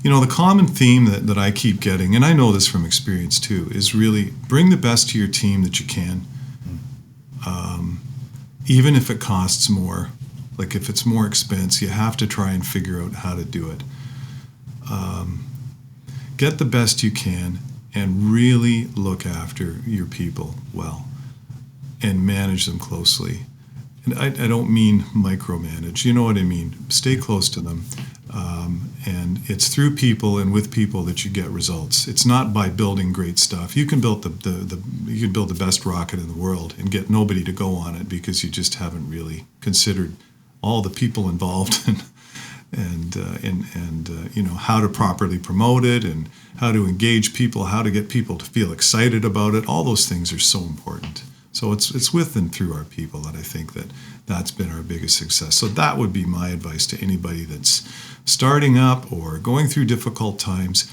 The common theme that I keep getting, and I know this from experience too, is really bring the best to your team that you can, even if it costs more. Like if it's more expense, you have to try and figure out how to do it. Get the best you can and really look after your people well and manage them closely. And I don't mean micromanage, you know what I mean? Stay close to them. And it's through people and with people that you get results. It's not by building great stuff. You can build you can build the best rocket in the world and get nobody to go on it because you just haven't really considered all the people involved and how to properly promote it and how to engage people, how to get people to feel excited about it. All those things are so important. So it's with and through our people that I think that's been our biggest success. So that would be my advice to anybody that's starting up or going through difficult times.